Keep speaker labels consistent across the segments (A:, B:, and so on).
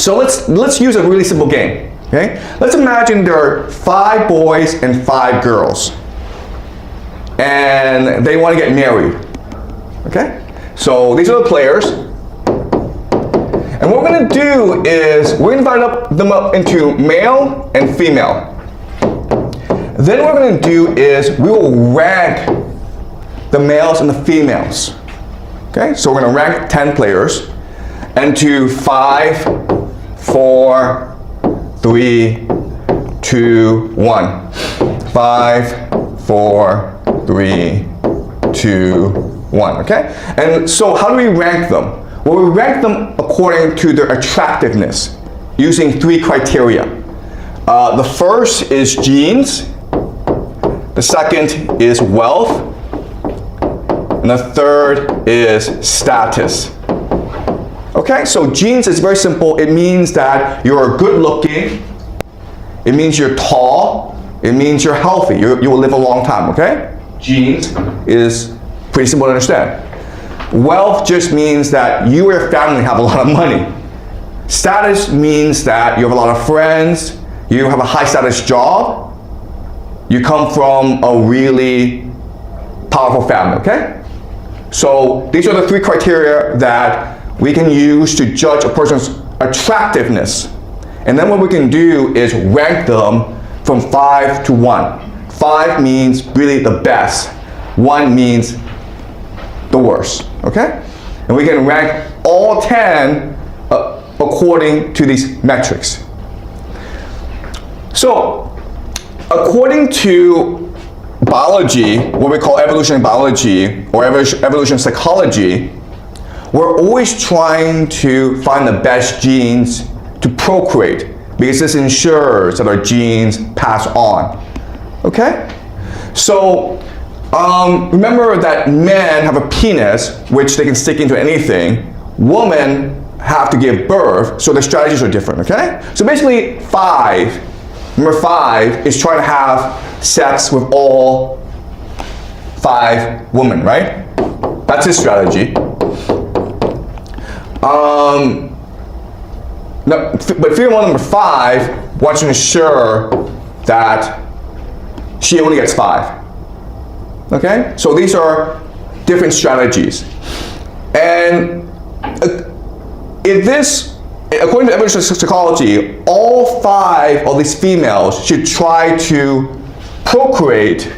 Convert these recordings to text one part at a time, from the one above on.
A: So let's use a really simple game. Okay? Let's imagine there are 5 boys and 5 girls, and they want to get married. Okay? So these are the players, and what we're going to do is we're going to divide them up into male and female. Then what we're going to do is we will rank the males and the females. Okay? So we're going to rank 10 players into 5, 4, 3, 2, 1. 5, 4, 3, 2, 1. Okay? And so how do we rank them? Well, we rank them according to their attractiveness using 3 criteria. The first is genes, the second is wealth, and the third is status. Okay, so genes is very simple. It means that you're good looking, it means you're tall, it means you're healthy, you will live a long time, okay? Genes is pretty simple to understand. Wealth just means that you or your family have a lot of money. Status means that you have a lot of friends, you have a high status job, you come from a really powerful family, okay? So these are the 3 criteria that we can use to judge a person's attractiveness. And then what we can do is rank them from 5 to 1. 5 means really the best. 1 means the worst, okay? And we can rank all 10 according to these metrics. So, according to biology, what we call evolutionary biology or evolution psychology, we're always trying to find the best genes to procreate because this ensures that our genes pass on. Okay? So, remember that men have a penis which they can stick into anything. Women have to give birth, so their strategies are different, okay? So basically, number 5 is trying to have sex with all 5 women, right? That's his strategy. But female number 5 wants to ensure that she only gets 5. Okay? So these are different strategies. And according to evolutionary psychology, all 5 of these females should try to procreate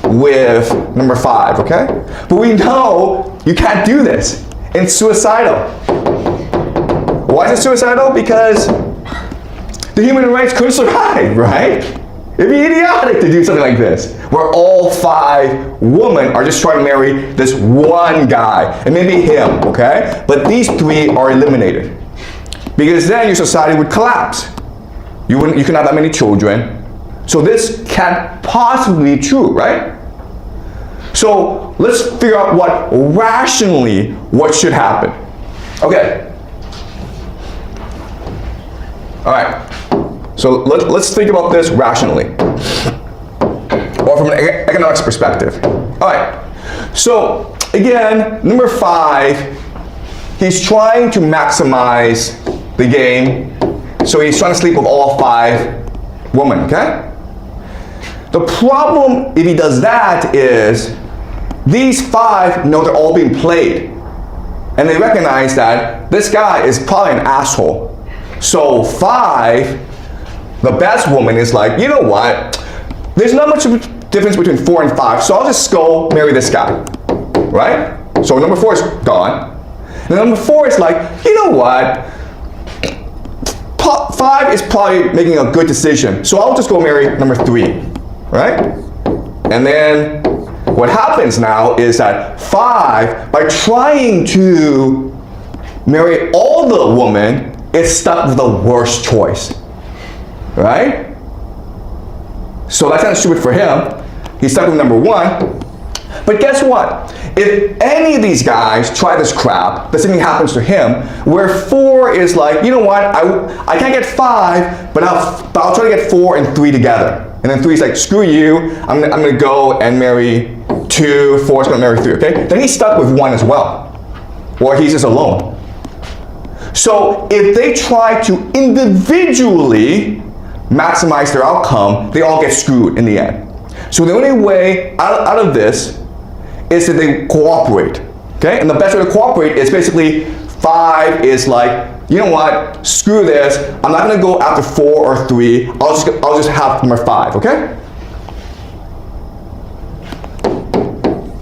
A: with number 5, okay? But we know you can't do this. It's suicidal. Why is it suicidal? Because the human race couldn't survive, right? It'd be idiotic to do something like this, where all 5 women are just trying to marry this one guy, and maybe him, okay? But these 3 are eliminated. Because then your society would collapse. You couldn't have that many children. So this can't possibly be true, right? So let's figure out what should happen. Okay. All right. So let's think about this rationally, or from an economics perspective. All right. So again, number 5, he's trying to maximize the game. So he's trying to sleep with all 5 women, okay? The problem if he does that is these 5 know they're all being played. And they recognize that this guy is probably an asshole. So 5, the best woman is like, you know what? There's not much of a difference between 4 and 5, so I'll just go marry this guy, right? So number 4 is gone. And number 4 is like, you know what? 5 is probably making a good decision, so I'll just go marry number 3, right? And then what happens now is that 5, by trying to marry all the women, is stuck with the worst choice, right? So that's kind of stupid for him. He's stuck with number 1. But guess what? If any of these guys try this crap, the same thing happens to him, where 4 is like, you know what, I can't get 5, but I'll try to get 4 and 3 together. And then 3 is like, screw you, I'm gonna go and marry 2, 4 is gonna marry 3, okay? Then he's stuck with 1 as well, or he's just alone. So if they try to individually maximize their outcome, they all get screwed in the end. So the only way out of this is that they cooperate. Okay? And the best way to cooperate is basically 5 is like, you know what, screw this, I'm not gonna go after 4 or 3, I'll just have number 5, okay?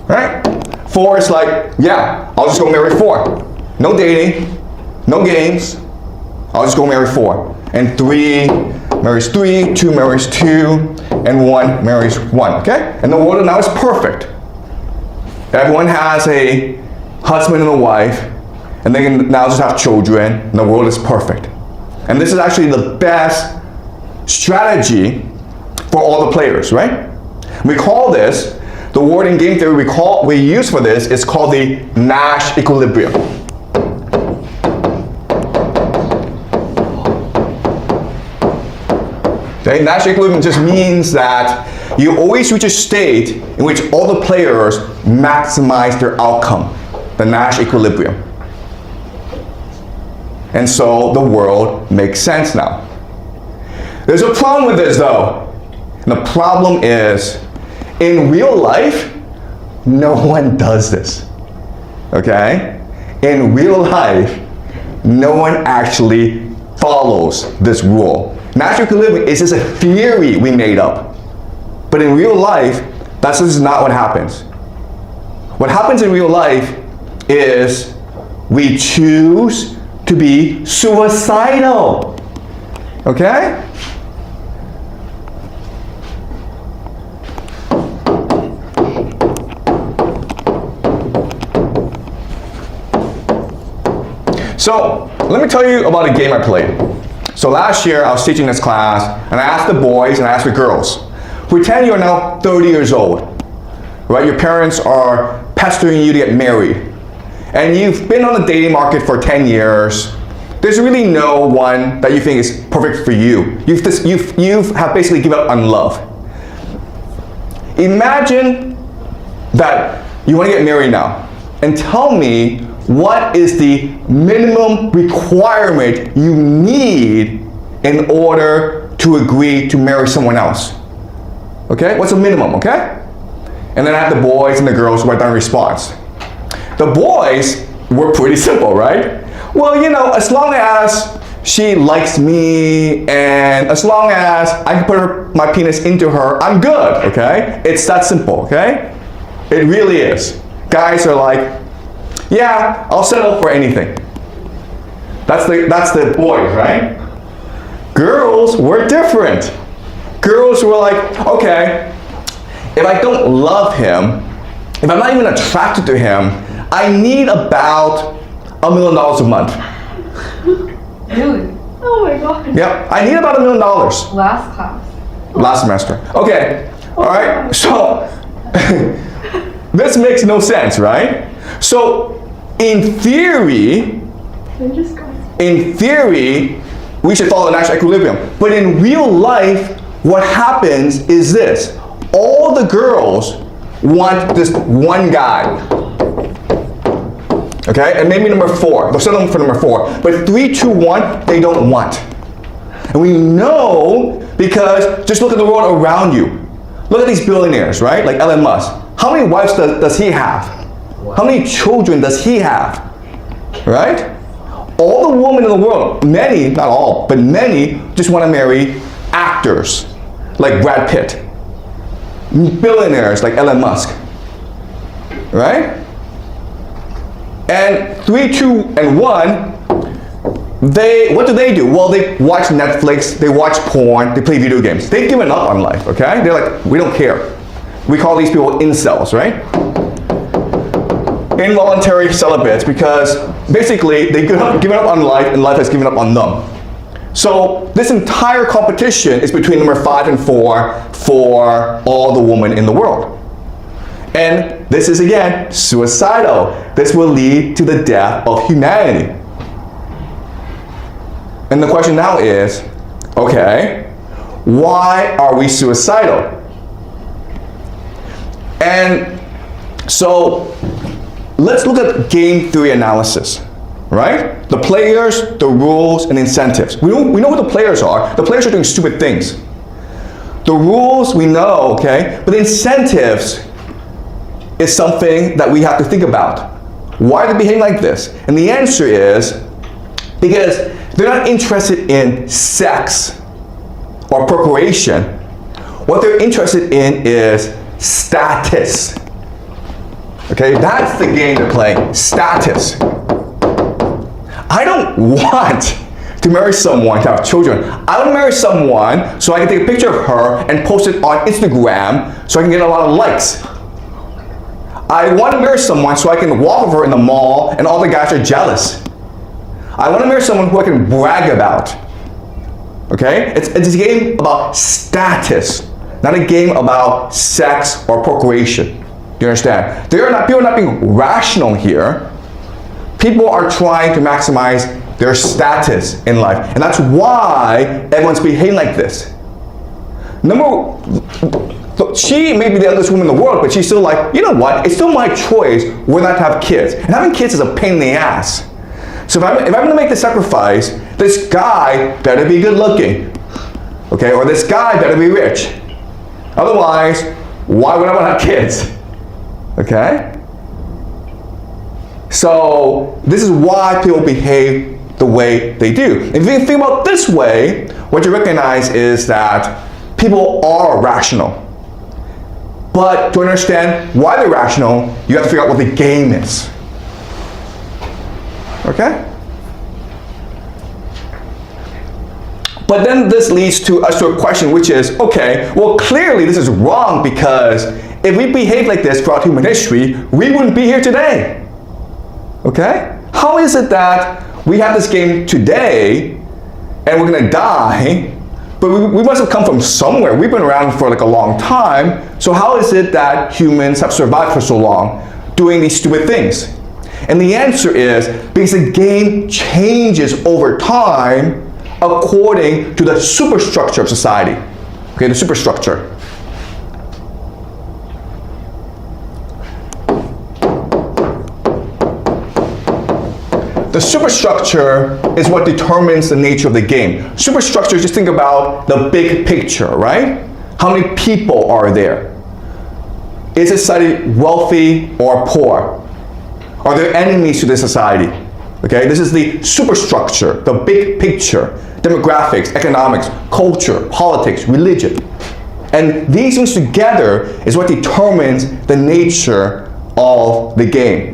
A: Right? 4 is like, yeah, I'll just go marry 4. No dating, no games, I'll just go marry 4. And 3 marries 3, 2 marries 2, and 1 marries 1, okay? And the world now is perfect. Everyone has a husband and a wife, and they can now just have children, and the world is perfect. And this is actually the best strategy for all the players, right? We call this, the word in game theory we use for this is called the Nash equilibrium. Okay, Nash equilibrium just means that you always reach a state in which all the players maximize their outcome, the Nash equilibrium. And so the world makes sense now. There's a problem with this though. And the problem is, in real life, no one does this. Okay? In real life, no one actually follows this rule. Nash equilibrium is just a theory we made up. But in real life, that's just not what happens. What happens in real life is we choose to be suicidal. Okay? So, let me tell you about a game I played. So last year, I was teaching this class, and I asked the boys and I asked the girls, pretend you're now 30 years old, right? Your parents are pestering you to get married, and you've been on the dating market for 10 years. There's really no one that you think is perfect for you. You have basically given up on love. Imagine that you want to get married now, and tell me what is the minimum requirement you need in order to agree to marry someone else. Okay? What's the minimum, okay? And then I have the boys and the girls write down a response. The boys were pretty simple, right? Well, you know, as long as she likes me and as long as I can put my penis into her, I'm good, okay? It's that simple, okay? It really is. Guys are like, yeah, I'll settle for anything. That's the boys, right? Girls were different. Girls were like, okay, if I don't love him, if I'm not even attracted to him, I need about $1 million a month.
B: Really? Oh my god.
A: Yep, I need about $1 million.
B: Last class.
A: Last semester. Okay, all right, so this makes no sense, right? So in theory, we should follow the Nash equilibrium. But in real life, what happens is this. All the girls want this one guy. Okay, and maybe number 4. They'll settle for number 4. But 3, 2, 1, they don't want. And we know because just look at the world around you. Look at these billionaires, right? Like Elon Musk. How many wives does he have? How many children does he have? Right? All the women in the world, many, not all, but many, just want to marry actors like Brad Pitt. Billionaires like Elon Musk. Right? And 3, 2, and 1, what do? Well, they watch Netflix, they watch porn, they play video games. They've given up on life, okay? They're like, we don't care. We call these people incels, right? Involuntary celibates, because basically they've given up on life and life has given up on them. So this entire competition is between number 5 and 4 for all the women in the world. And this is again suicidal. This will lead to the death of humanity. And the question now is, okay, why are we suicidal? And so let's look at game theory analysis, right? The players, the rules, and incentives. We know who the players are. The players are doing stupid things. The rules we know, okay? But the incentives is something that we have to think about. Why are they behaving like this? And the answer is because they're not interested in sex or procreation. What they're interested in is status. Okay, that's the game they're playing, status. I don't want to marry someone to have children. I want to marry someone so I can take a picture of her and post it on Instagram so I can get a lot of likes. I want to marry someone so I can walk with her in the mall and all the guys are jealous. I want to marry someone who I can brag about. Okay? It's a game about status, not a game about sex or procreation. Do you understand? People are not being rational here. People are trying to maximize their status in life. And that's why everyone's behaving like this. She may be the youngest woman in the world, but she's still like, you know what? It's still my choice whether or not to have kids. And having kids is a pain in the ass. So if I'm going to make the sacrifice, this guy better be good looking. Okay? Or this guy better be rich. Otherwise, why would I want to have kids? Okay? So this is why people behave the way they do. If you think about this way, what you recognize is that people are rational. But to understand why they're rational, you have to figure out what the game is. Okay? But then this leads to us to a question, which is, okay, well clearly this is wrong, because if we behave like this throughout human history, we wouldn't be here today. Okay? How is it that we have this game today and we're gonna die, but we must have come from somewhere. We've been around for like a long time, so how is it that humans have survived for so long doing these stupid things? And the answer is because the game changes over time according to the superstructure of society. Okay, the superstructure. The superstructure is what determines the nature of the game. Superstructure, just think about the big picture, right? How many people are there? Is society wealthy or poor? Are there enemies to this society? Okay, this is the superstructure, the big picture, demographics, economics, culture, politics, religion. And these things together is what determines the nature of the game.